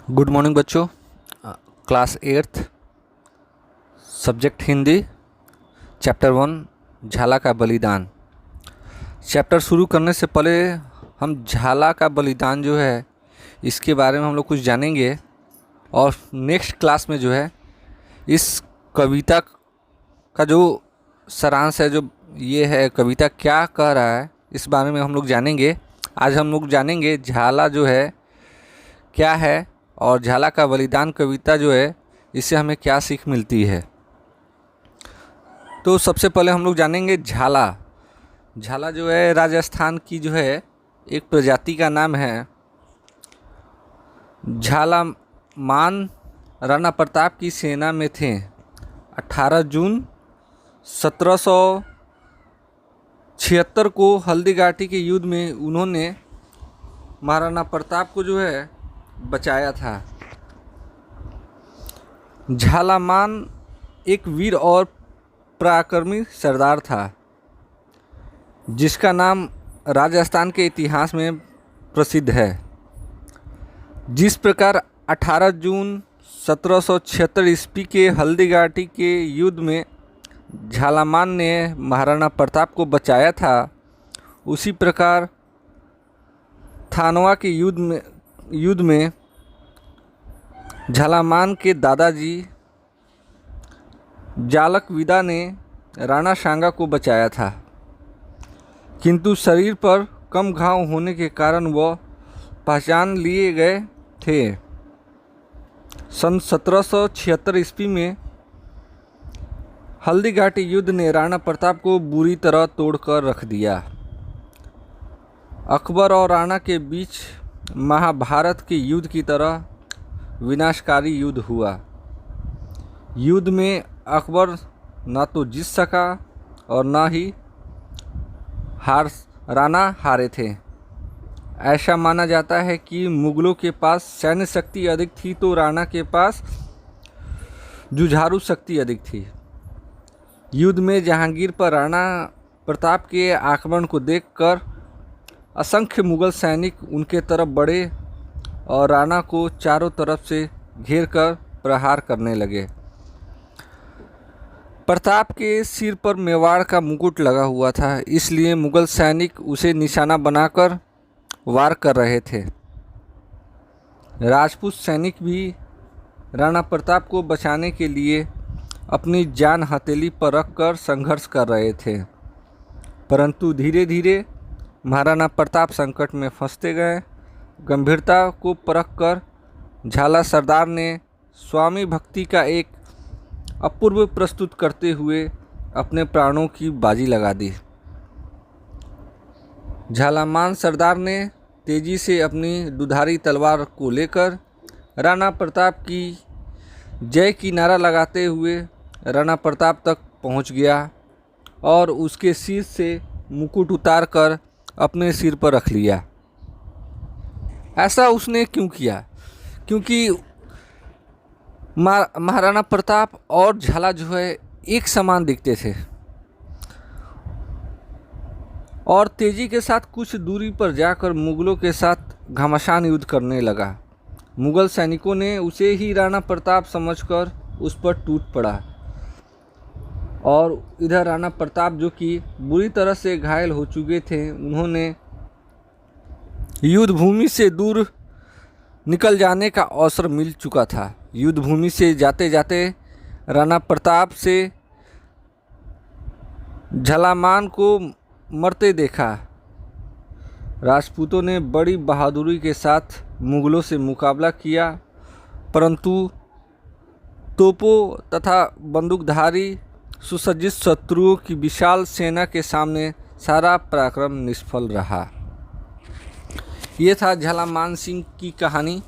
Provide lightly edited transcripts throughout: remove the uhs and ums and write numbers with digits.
Good morning बच्चों। Class 8th subject Hindi, chapter 1 झाला का बलिदान। चैप्टर शुरू करने से पहले हम झाला का बलिदान जो है इसके बारे में हम लोग कुछ जानेंगे और नेक्स्ट क्लास में जो है इस कविता का जो सारांश है, जो ये है कविता क्या कह रहा है, इस बारे में हम लोग जानेंगे। आज हम लोग जानेंगे झाला जो है क्या है और झाला का बलिदान कविता जो है इससे हमें क्या सीख मिलती है। तो सबसे पहले हम लोग जानेंगे झाला। झाला जो है राजस्थान की जो है एक प्रजाति का नाम है। झाला मान राणा प्रताप की सेना में थे। 18 जून 1776 को हल्दीघाटी के युद्ध में उन्होंने महाराणा प्रताप को जो है बचाया था। झालामान एक वीर और पराक्रमी सरदार था जिसका नाम राजस्थान के इतिहास में प्रसिद्ध है। जिस प्रकार 18 जून 1776 ईस्वी के हल्दीघाटी के युद्ध में झालामान ने महाराणा प्रताप को बचाया था, उसी प्रकार थानवा के युद्ध में झालामान के दादाजी जालक विदा ने राणा सांगा को बचाया था, किंतु शरीर पर कम घाव होने के कारण वह पहचान लिए गए थे। सन 1776 ईस्वी में हल्दीघाटी युद्ध ने राणा प्रताप को बुरी तरह तोड़कर रख दिया। अकबर और राणा के बीच महाभारत के युद्ध की तरह विनाशकारी युद्ध हुआ। युद्ध में अकबर न तो जीत सका और न ही राणा हारे थे। ऐसा माना जाता है कि मुगलों के पास सैन्य शक्ति अधिक थी तो राणा के पास जुझारू शक्ति अधिक थी। युद्ध में जहांगीर पर राणा प्रताप के आक्रमण को देखकर असंख्य मुगल सैनिक उनके तरफ बढ़े और राणा को चारों तरफ से घेरकर प्रहार करने लगे। प्रताप के सिर पर मेवाड़ का मुकुट लगा हुआ था, इसलिए मुगल सैनिक उसे निशाना बनाकर वार कर रहे थे। राजपूत सैनिक भी राणा प्रताप को बचाने के लिए अपनी जान हथेली पर रखकर संघर्ष कर रहे थे, परंतु धीरे धीरे महाराणा प्रताप संकट में फंसते गए। गंभीरता को परखकर झाला सरदार ने स्वामी भक्ति का एक अपूर्व प्रस्तुत करते हुए अपने प्राणों की बाजी लगा दी। झालामान सरदार ने तेजी से अपनी दुधारी तलवार को लेकर राणा प्रताप की जय की नारा लगाते हुए राणा प्रताप तक पहुंच गया और उसके सिर से मुकुट उतारकर अपने सिर पर रख लिया। ऐसा उसने क्यों किया? क्योंकि महाराणा प्रताप और झाला जो है एक समान दिखते थे और तेजी के साथ कुछ दूरी पर जाकर मुगलों के साथ घमासान युद्ध करने लगा। मुगल सैनिकों ने उसे ही राणा प्रताप समझकर उस पर टूट पड़ा और इधर राणा प्रताप जो कि बुरी तरह से घायल हो चुके थे, उन्होंने युद्ध भूमि से दूर निकल जाने का अवसर मिल चुका था। युद्ध भूमि से जाते जाते राणा प्रताप से झालामान को मरते देखा। राजपूतों ने बड़ी बहादुरी के साथ मुगलों से मुकाबला किया, परंतु तोपों तथा बंदूकधारी सुसज्जित शत्रुओं की विशाल सेना के सामने सारा पराक्रम निष्फल रहा। ये था झालामान सिंह की कहानी।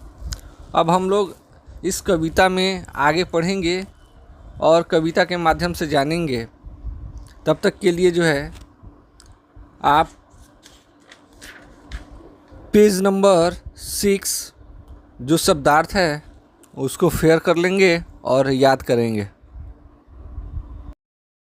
अब हम लोग इस कविता में आगे पढ़ेंगे और कविता के माध्यम से जानेंगे। तब तक के लिए जो है आप पेज नंबर 6 जो शब्दार्थ है उसको फेयर कर लेंगे और याद करेंगे।